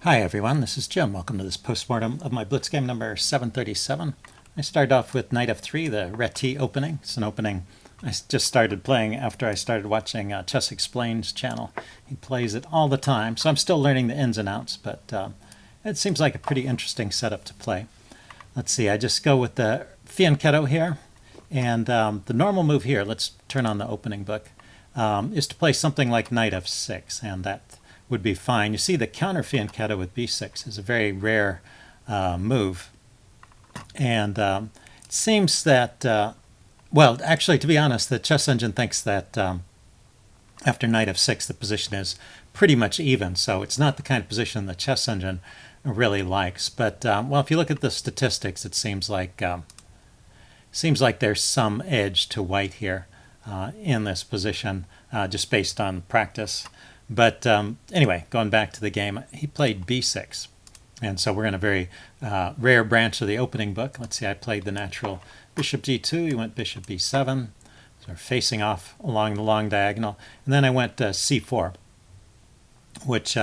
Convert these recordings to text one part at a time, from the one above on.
Hi everyone, this is Jim. Welcome to this postmortem of my Blitz game number 737. I started off with knight f3, the Reti opening. It's an opening I just started playing after I started watching Chess Explained's channel. He plays it all the time, so I'm still learning the ins and outs, but it seems like a pretty interesting setup to play. Let's see, I just go with the fianchetto here, and the normal move here, let's turn on the opening book, is to play something like knight f6, and that would be fine. You see the counter fianchetto with b6 is a very rare move. And it seems that, well, actually, to be honest, the chess engine thinks that after knight f6, the position is pretty much even. So it's not the kind of position the chess engine really likes. But, well, if you look at the statistics, it seems like there's some edge to white here in this position, just based on practice. But anyway, going back to the game, he played b6. And so we're in a very rare branch of the opening book. Let's see, I played the natural bishop g2. He went bishop b7, sort of facing off along the long diagonal. And then I went c4, which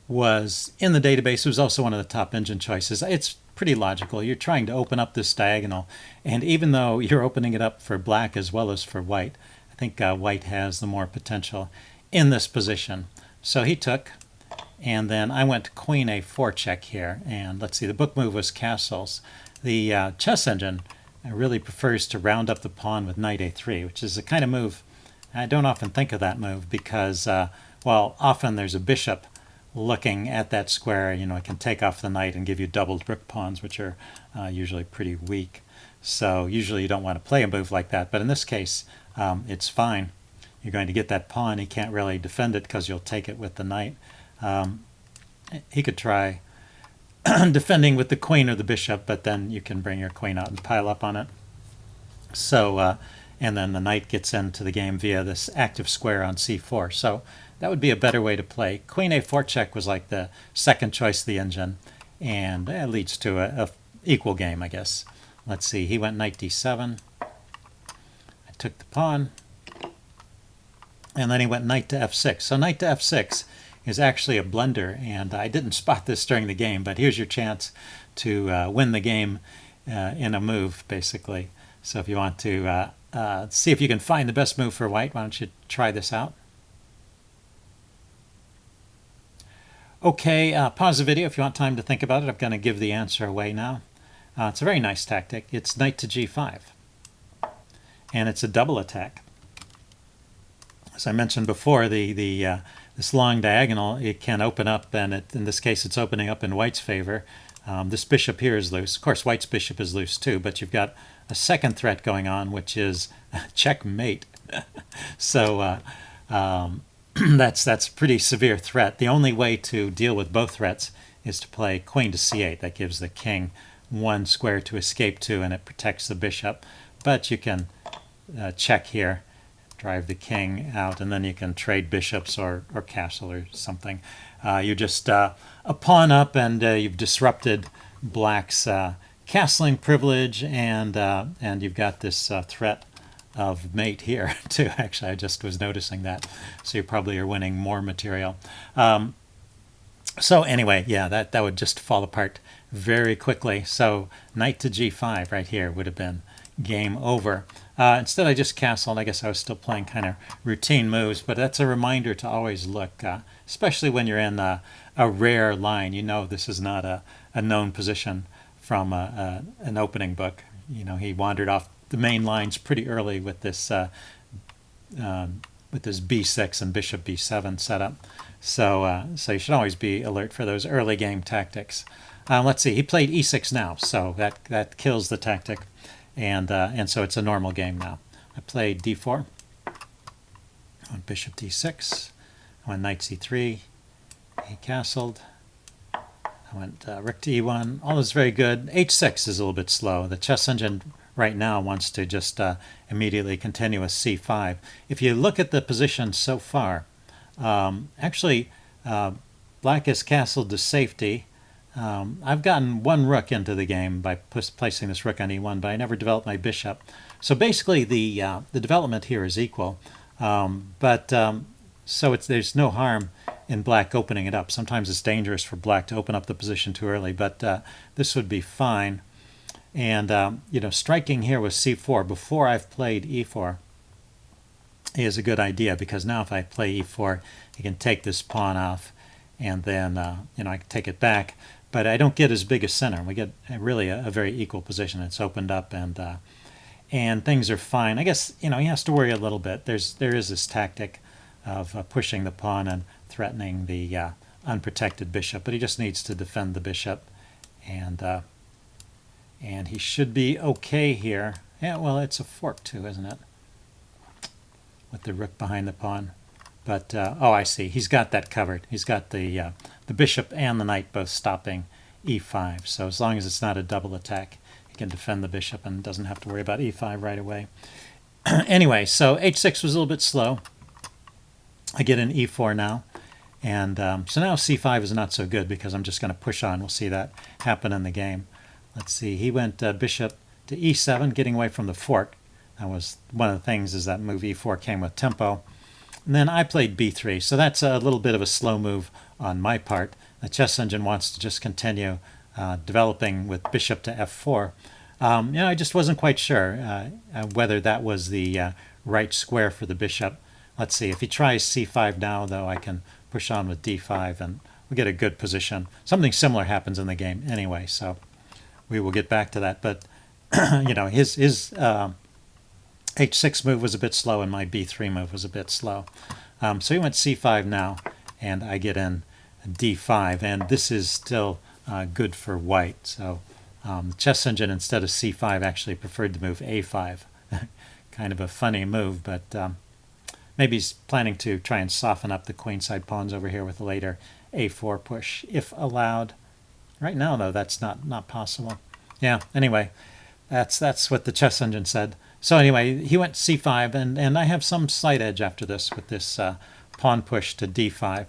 was in the database. It was also one of the top engine choices. It's pretty logical. You're trying to open up this diagonal. And even though you're opening it up for black as well as for white, I think white has the more potential in this position. So he took, and then I went queen a4 check here, and let's see, the book move was castles. The chess engine really prefers to round up the pawn with knight a3, which is the kind of move I don't often think of that move because, well, often there's a bishop looking at that square. You know, it can take off the knight and give you doubled rook pawns, which are usually pretty weak. So usually you don't want to play a move like that, but in this case, it's fine. You're going to get that pawn. He can't really defend it because you'll take it with the knight. He could try defending with the queen or the bishop, but then you can bring your queen out and pile up on it. So, and then the knight gets into the game via this active square on c4. So that would be a better way to play. Queen a4 check was like the second choice of the engine, and it leads to a equal game, I guess. Let's see, he went knight d7. I took the pawn. And then he went knight to f6. So knight to f6 is actually a blunder, and I didn't spot this during the game, but here's your chance to win the game in a move, basically. So if you want to see if you can find the best move for white, why don't you try this out? Okay, pause the video if you want time to think about it. I'm going to give the answer away now. It's a very nice tactic. It's knight to g5, and it's a double attack. As I mentioned before, this long diagonal, it can open up, and in this case it's opening up in white's favor. This bishop here is loose. Of course, white's bishop is loose too, but you've got a second threat going on, which is checkmate. So that's a pretty severe threat. The only way to deal with both threats is to play queen to c8. That gives the king one square to escape to, and it protects the bishop. But you can check here, drive the king out, and then you can trade bishops or castle or something. You're just a pawn up, and you've disrupted black's castling privilege, and you've got this threat of mate here too. Actually, I just was noticing that. So you probably are winning more material. So anyway, yeah, that would just fall apart very quickly. So knight to g5 right here would have been game over. Instead, I just castled. I guess I was still playing kind of routine moves, but that's a reminder to always look, especially when you're in a rare line. You know this is not a known position from an opening book. You know, he wandered off the main lines pretty early with this b6 and bishop b7 setup. So you should always be alert for those early game tactics. Let's see, he played e6 now, so that kills the tactic. And so it's a normal game now. I played d4, I went bishop d6, I went knight c3, he castled, I went rook to e1. All is very good. h6 is a little bit slow. The chess engine right now wants to just immediately continue with c5. If you look at the position so far, actually black has castled to safety. I've gotten one rook into the game by placing this rook on e1, but I never developed my bishop. So basically the development here is equal. So there's no harm in black opening it up. Sometimes it's dangerous for black to open up the position too early, but this would be fine. And striking here with c4 before I've played e4 is a good idea, because now if I play e4, you can take this pawn off, and then I can take it back. But I don't get as big a center. We get really a very equal position. It's opened up, and things are fine. I guess he has to worry a little bit. There is this tactic of pushing the pawn and threatening the unprotected bishop, but he just needs to defend the bishop, and he should be okay here. Yeah, well, it's a fork too, isn't it? With the rook behind the pawn. But oh, I see. He's got that covered. He's got the bishop and the knight both stopping e5. So as long as it's not a double attack, he can defend the bishop and doesn't have to worry about e5 right away. Anyway, so h6 was a little bit slow. I get an e4 now. And so now c5 is not so good, because I'm just going to push on. We'll see that happen in the game. Let's see. He went bishop to e7, getting away from the fork. That was one of the things, is that move e4 came with tempo. And then I played b3, so that's a little bit of a slow move on my part. The chess engine wants to just continue developing with bishop to f4. I just wasn't quite sure whether that was the right square for the bishop. Let's see, if he tries c5 now, though, I can push on with d5, and we get a good position. Something similar happens in the game anyway, so we will get back to that. But his h6 move was a bit slow, and my b3 move was a bit slow. So he went c5 now, and I get in d5, and this is still good for white. So the chess engine, instead of c5, actually preferred to move a5. Kind of a funny move, but maybe he's planning to try and soften up the queenside pawns over here with a later a4 push, if allowed. Right now, though, that's not possible. Yeah, anyway, that's what the chess engine said. So anyway, he went c5, and I have some slight edge after this with this pawn push to d5.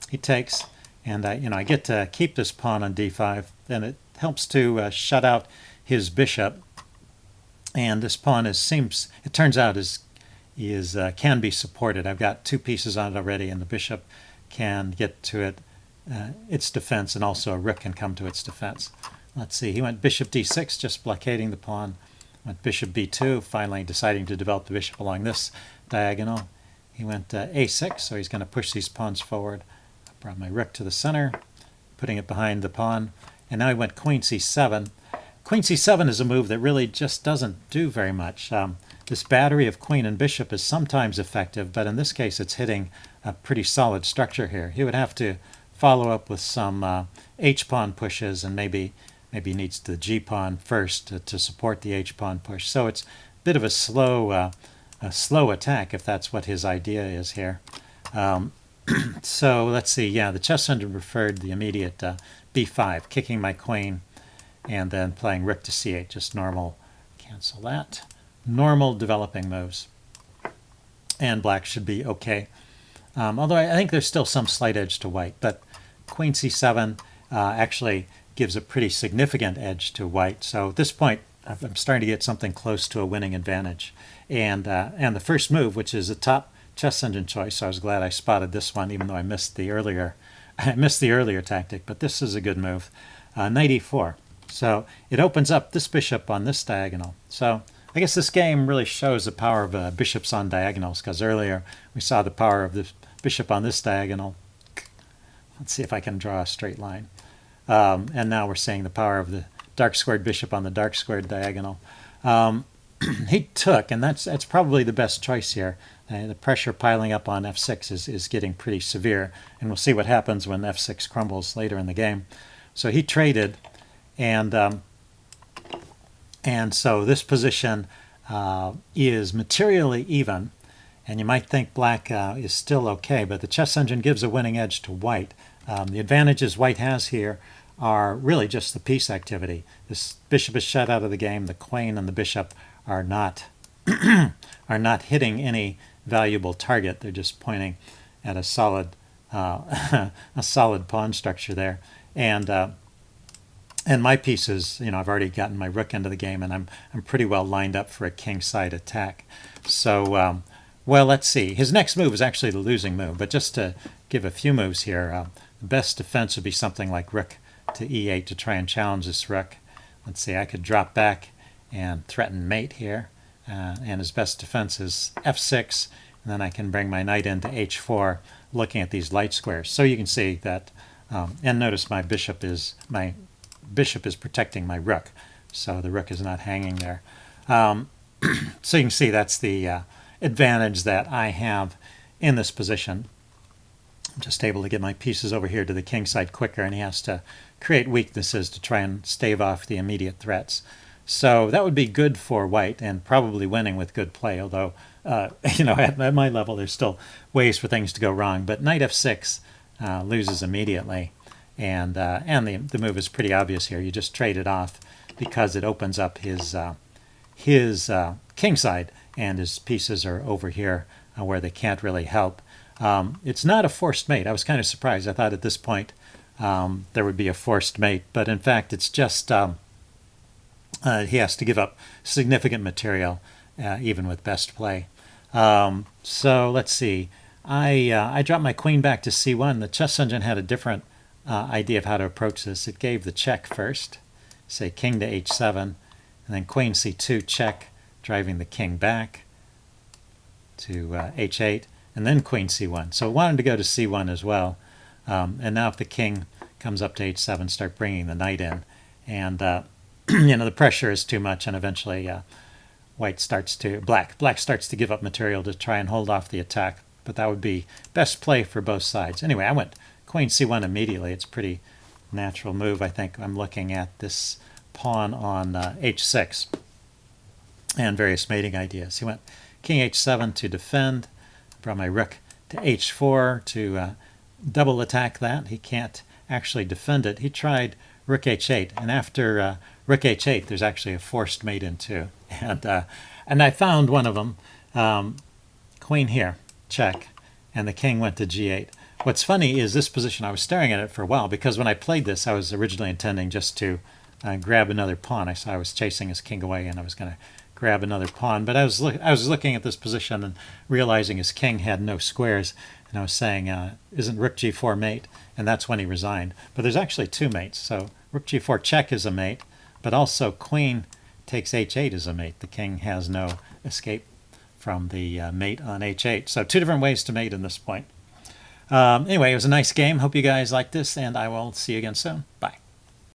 He takes, and I get to keep this pawn on d5, and it helps to shut out his bishop. And this pawn it turns out can be supported. I've got two pieces on it already, and the bishop can get to it, its defense, and also a rook can come to its defense. Let's see, he went bishop d6, just blockading the pawn. Went bishop b2, finally deciding to develop the bishop along this diagonal. He went a6, so he's going to push these pawns forward. I brought my rook to the center, putting it behind the pawn. And now he went queen c7. Queen c7 is a move that really just doesn't do very much. This battery of queen and bishop is sometimes effective, but in this case it's hitting a pretty solid structure here. He would have to follow up with some h-pawn pushes, and maybe needs the g-pawn first to support the h-pawn push. So it's a bit of a slow attack, if that's what his idea is here. So let's see. Yeah, the chess engine preferred the immediate b5, kicking my queen, and then playing rook to c8. Just normal. Cancel that. Normal developing moves. And black should be okay. Although I think there's still some slight edge to white. But queen c7 actually gives a pretty significant edge to white. So at this point, I'm starting to get something close to a winning advantage. And the first move, which is a top chess engine choice, so I was glad I spotted this one, even though I missed the earlier tactic. But this is a good move. Knight e4. So it opens up this bishop on this diagonal. So I guess this game really shows the power of bishops on diagonals, because earlier we saw the power of the bishop on this diagonal. Let's see if I can draw a straight line. And now we're seeing the power of the dark squared bishop on the dark squared diagonal. He took, and that's probably the best choice here. The pressure piling up on f6 is getting pretty severe, and we'll see what happens when f6 crumbles later in the game. So he traded, and so this position is materially even, and you might think black is still okay, but the chess engine gives a winning edge to white. The advantages white has here are really just the piece activity. This bishop is shut out of the game. The queen and the bishop are not hitting any valuable target. They're just pointing at a solid pawn structure there. And my pieces, I've already gotten my rook into the game, and I'm pretty well lined up for a kingside attack. So well, let's see. His next move is actually the losing move, but just to give a few moves here. The best defense would be something like rook to e8 to try and challenge this rook. Let's see, I could drop back and threaten mate here. And his best defense is f6, and then I can bring my knight into h4, looking at these light squares. So you can see that, and notice my bishop is protecting my rook, so the rook is not hanging there. So you can see that's the advantage that I have in this position. I'm just able to get my pieces over here to the king side quicker, and he has to create weaknesses to try and stave off the immediate threats. So that would be good for white, and probably winning with good play, although at my level there's still ways for things to go wrong. But knight f6 loses immediately, and the move is pretty obvious here. You just trade it off because it opens up his king side, and his pieces are over here where they can't really help. It's not a forced mate. I was kind of surprised. I thought at this point there would be a forced mate, but in fact it's just he has to give up significant material even with best play. So let's see. I dropped my queen back to c1. The chess engine had a different idea of how to approach this. It gave the check first, say king to h7, and then queen c2 check, driving the king back to h8, and then queen c1. So it wanted to go to c1 as well. And now if the king comes up to h7, start bringing the knight in. And the pressure is too much, and eventually black starts to give up material to try and hold off the attack. But that would be best play for both sides. Anyway, I went queen c1 immediately. It's a pretty natural move. I think I'm looking at this pawn on h6 and various mating ideas. He went king h7 to defend, brought my rook to h4 to double attack that. He can't actually defend it. He tried rook h8, and after rook h8 there's actually a forced mate in too. And I found one of them, queen here, check, and the king went to g8. What's funny is this position, I was staring at it for a while, because when I played this I was originally intending just to grab another pawn. I was chasing his king away and I was going to grab another pawn, but I was looking at this position and realizing his king had no squares, and I was saying, isn't rook g4 mate? And that's when he resigned. But there's actually two mates, so rook g4 check is a mate, but also queen takes h8 is a mate. The king has no escape from the mate on h8. So two different ways to mate in this point. Anyway, it was a nice game. Hope you guys liked this, and I will see you again soon. Bye.